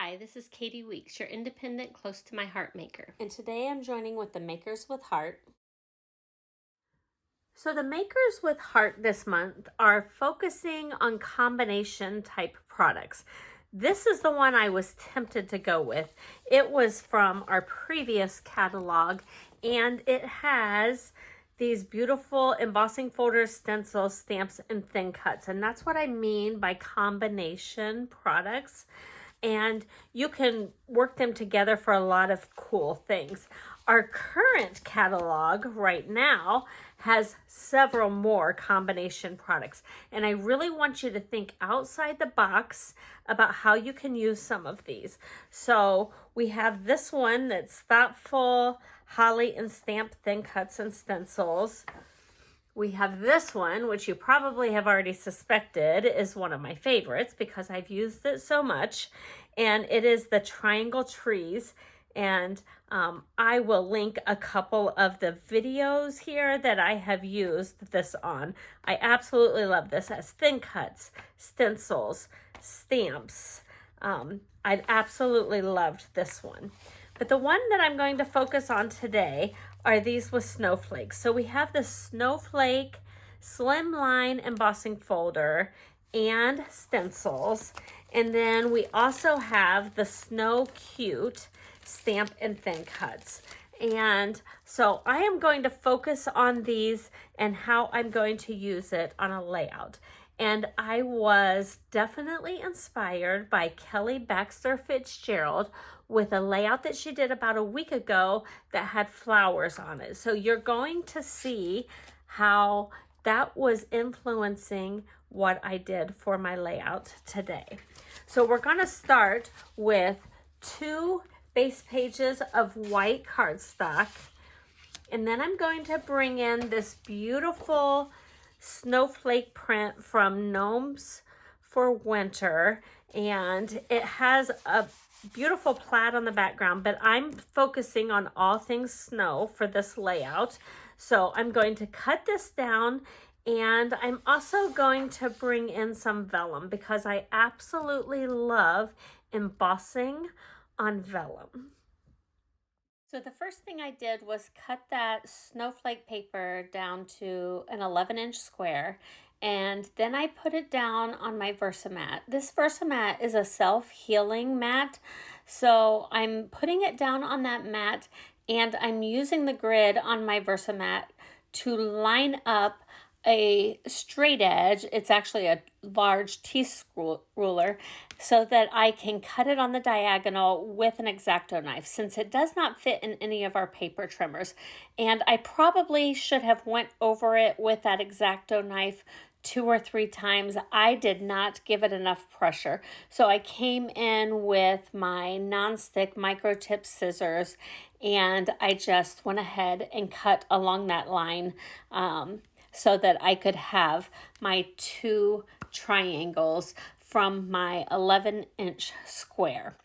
Hi, this is Katie Weeks, your independent, close to my heart maker. And today I'm joining with the Makers with Heart. So the Makers with Heart this month are focusing on combination type products. This is the one I was tempted to go with. It was from our previous catalog, and it has these beautiful embossing folders, stencils, stamps, and thin cuts. And that's what I mean by combination products. And you can work them together for a lot of cool things. Our current catalog right now has several more combination products, and I really want you to think outside the box about how you can use some of these. So we have this one that's thoughtful holly and stamp thin cuts and stencils. We have this one, which you probably have already suspected is one of my favorites because I've used it so much, and it is the triangle trees. And I will link a couple of the videos here that I have used this on. I absolutely love this as thin cuts, stencils, stamps. I absolutely loved this one. But the one that I'm going to focus on today are these with snowflakes. So we have the Snowflake Slimline embossing folder and stencils. And then we also have the Snow Cute stamp and thin cuts. And so I am going to focus on these and how I'm going to use it on a layout. And I was definitely inspired by Kelly Baxter Fitzgerald with a layout that she did about a week ago that had flowers on it. So you're going to see how that was influencing what I did for my layout today. So we're going to start with 2 base pages of white cardstock, and then I'm going to bring in this beautiful snowflake print from Gnomes for winter, and it has a beautiful plaid on the background, but I'm focusing on all things snow for this layout. So I'm going to cut this down, and I'm also going to bring in some vellum because I absolutely love embossing on vellum. So the first thing I did was cut that snowflake paper down to an 11-inch square, and then I put it down on my Versamat. This Versamat is a self-healing mat, so I'm putting it down on that mat, and I'm using the grid on my Versamat to line up a straight edge. It's actually a large T-screw ruler, so that I can cut it on the diagonal with an X-Acto knife, since it does not fit in any of our paper trimmers. And I probably should have went over it with that X-Acto knife 2 or 3 times. I did not give it enough pressure. So I came in with my non-stick micro tip scissors, and I just went ahead and cut along that line so that I could have my 2 triangles from my 11-inch square.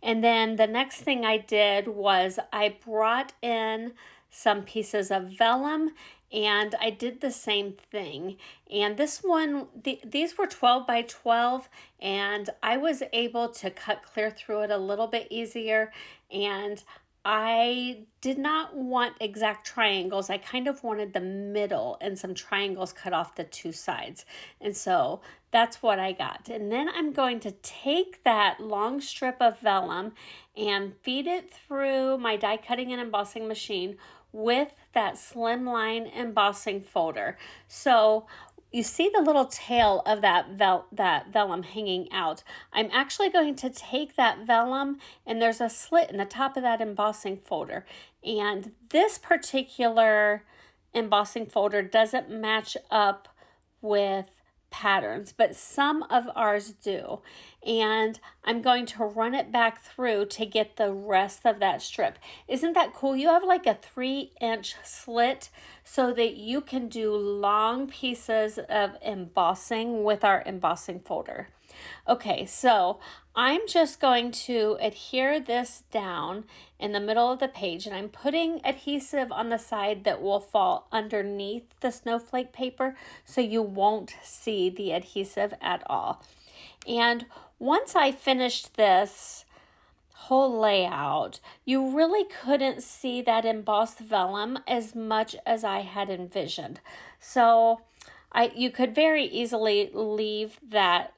And then the next thing I did was I brought in some pieces of vellum, and I did the same thing. And this one, these were 12 by 12, and I was able to cut clear through it a little bit easier. And I did not want exact triangles. I kind of wanted the middle and some triangles cut off the 2 sides. And so that's what I got. And then I'm going to take that long strip of vellum and feed it through my die cutting and embossing machine with that Slimline embossing folder. So you see the little tail of that vellum hanging out. I'm actually going to take that vellum, and there's a slit in the top of that embossing folder. And this particular embossing folder doesn't match up with patterns, but some of ours do. And I'm going to run it back through to get the rest of that strip. Isn't that cool? You have like a 3-inch slit so that you can do long pieces of embossing with our embossing folder. Okay, so I'm just going to adhere this down in the middle of the page, and I'm putting adhesive on the side that will fall underneath the snowflake paper so you won't see the adhesive at all. And once I finished this, whole layout, you really couldn't see that embossed vellum as much as I had envisioned. So you could very easily leave that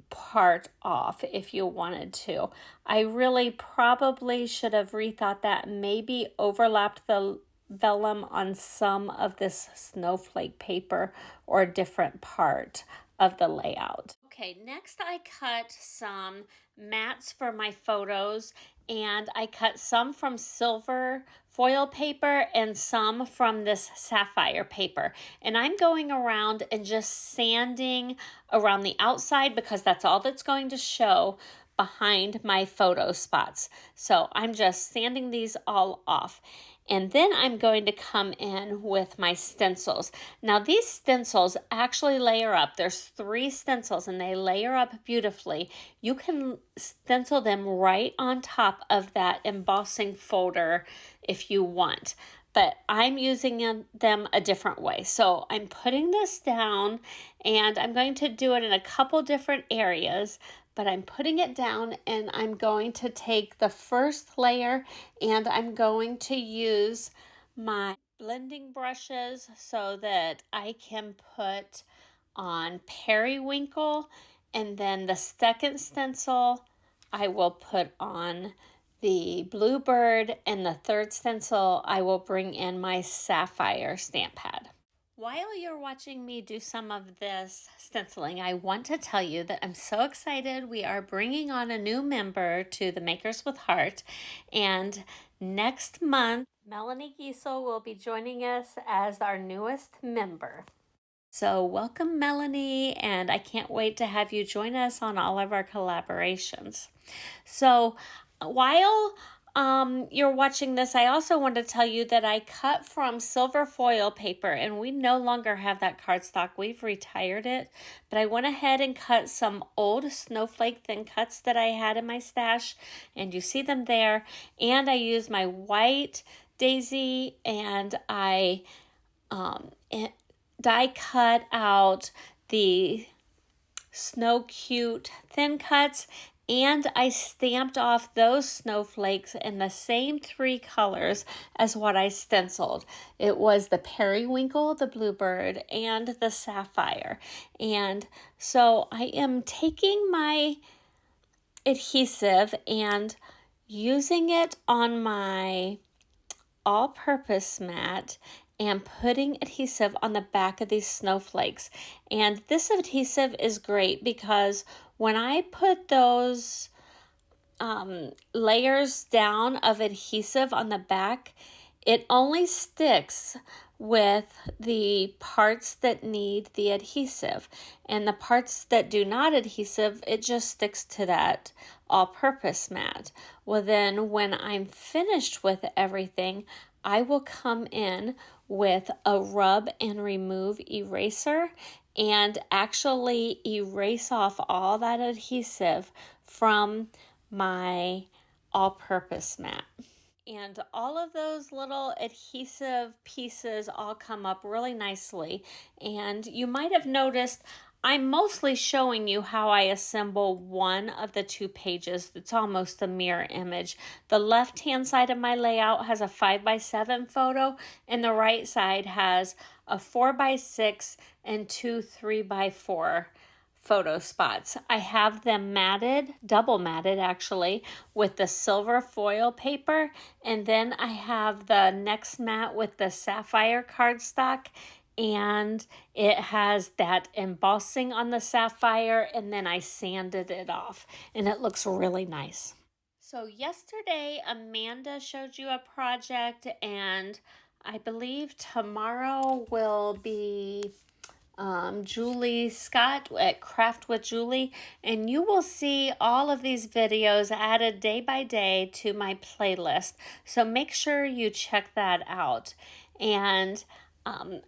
part off if you wanted to. I really probably should have rethought that, maybe overlapped the vellum on some of this snowflake paper or a different part of the layout. Okay, next I cut some mats for my photos, and I cut some from silver foil paper and some from this sapphire paper. And I'm going around and just sanding around the outside because that's all that's going to show behind my photo spots. So I'm just sanding these all off. And then I'm going to come in with my stencils. Now these stencils actually layer up. There's 3 stencils and they layer up beautifully. You can stencil them right on top of that embossing folder if you want. But I'm using them a different way. So I'm putting this down and I'm going to do it in a couple different areas. But I'm putting it down and I'm going to take the first layer and I'm going to use my blending brushes so that I can put on periwinkle, and then the second stencil I will put on the bluebird, and the third stencil I will bring in my sapphire stamp pad. While you're watching me do some of this stenciling, I want to tell you that I'm so excited. We are bringing on a new member to the Makers with Heart, and next month, Melanie Giesel will be joining us as our newest member. So welcome, Melanie, and I can't wait to have you join us on all of our collaborations. So while you're watching this, I also want to tell you that I cut from silver foil paper, and we no longer have that cardstock. We've retired it, but I went ahead and cut some old snowflake thin cuts that I had in my stash, and you see them there. And I used my white daisy, and I die cut out the Snow Cute thin cuts, and I stamped off those snowflakes in the same 3 colors as what I stenciled. It was the periwinkle, the bluebird, and the sapphire. And so I am taking my adhesive and using it on my all-purpose mat and putting adhesive on the back of these snowflakes. And this adhesive is great because when I put those layers down of adhesive on the back, it only sticks with the parts that need the adhesive, and the parts that do not adhesive, it just sticks to that all-purpose mat. Well, then when I'm finished with everything, I will come in with a rub and remove eraser and actually erase off all that adhesive from my all-purpose mat. And all of those little adhesive pieces all come up really nicely. And you might have noticed I'm mostly showing you how I assemble one of the 2 pages. It's almost a mirror image. The left-hand side of my layout has a 5x7 photo, and the right side has a 4x6 and 2 3x4 photo spots. I have them matted, double matted actually, with the silver foil paper, and then I have the next mat with the sapphire cardstock, and it has that embossing on the sapphire, and then I sanded it off, and it looks really nice. So yesterday Amanda showed you a project, and I believe tomorrow will be Julie Scott at Craft with Julie, and you will see all of these videos added day by day to my playlist, so make sure you check that out. And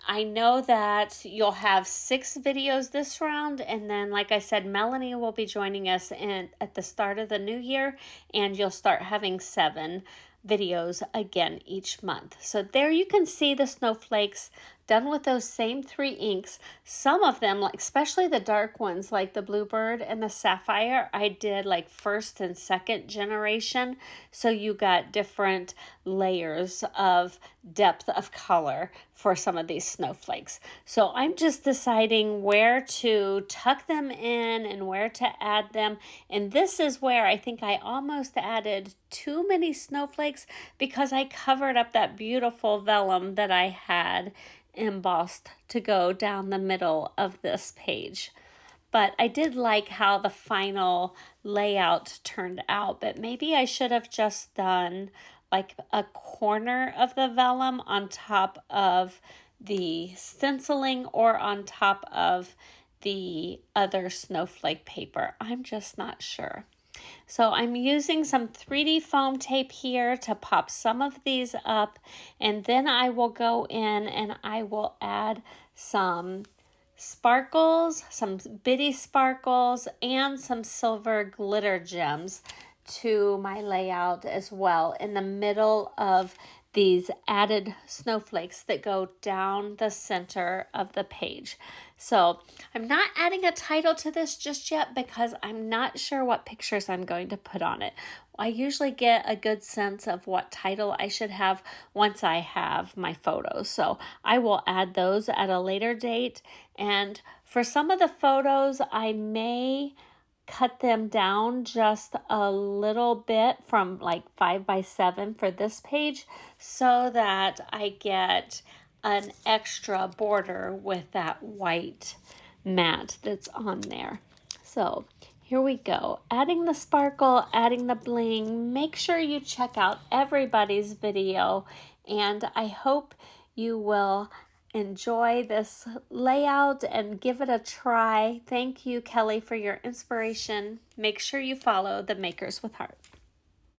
I know that you'll have 6 videos this round, and then like I said, Melanie will be joining us at the start of the new year, and you'll start having 7 videos again each month. So there you can see the snowflakes done with those same 3 inks. Some of them, like especially the dark ones like the Bluebird and the Sapphire, I did like first and second generation. So you got different layers of depth of color for some of these snowflakes. So I'm just deciding where to tuck them in and where to add them. And this is where I think I almost added too many snowflakes because I covered up that beautiful vellum that I had embossed to go down the middle of this page. But I did like how the final layout turned out, but maybe I should have just done like a corner of the vellum on top of the stenciling or on top of the other snowflake paper. I'm just not sure. So I'm using some 3D foam tape here to pop some of these up, and then I will go in and I will add some sparkles, some bitty sparkles, and some silver glitter gems to my layout as well in the middle of these added snowflakes that go down the center of the page. So I'm not adding a title to this just yet because I'm not sure what pictures I'm going to put on it. I usually get a good sense of what title I should have once I have my photos. So I will add those at a later date. And for some of the photos, I may cut them down just a little bit from like 5x7 for this page so that I get an extra border with that white mat that's on there. So here we go, adding the sparkle, adding the bling. Make sure you check out everybody's video, and I hope you will enjoy this layout and give it a try. Thank you, Kelly, for your inspiration. Make sure you follow the Makers with Heart.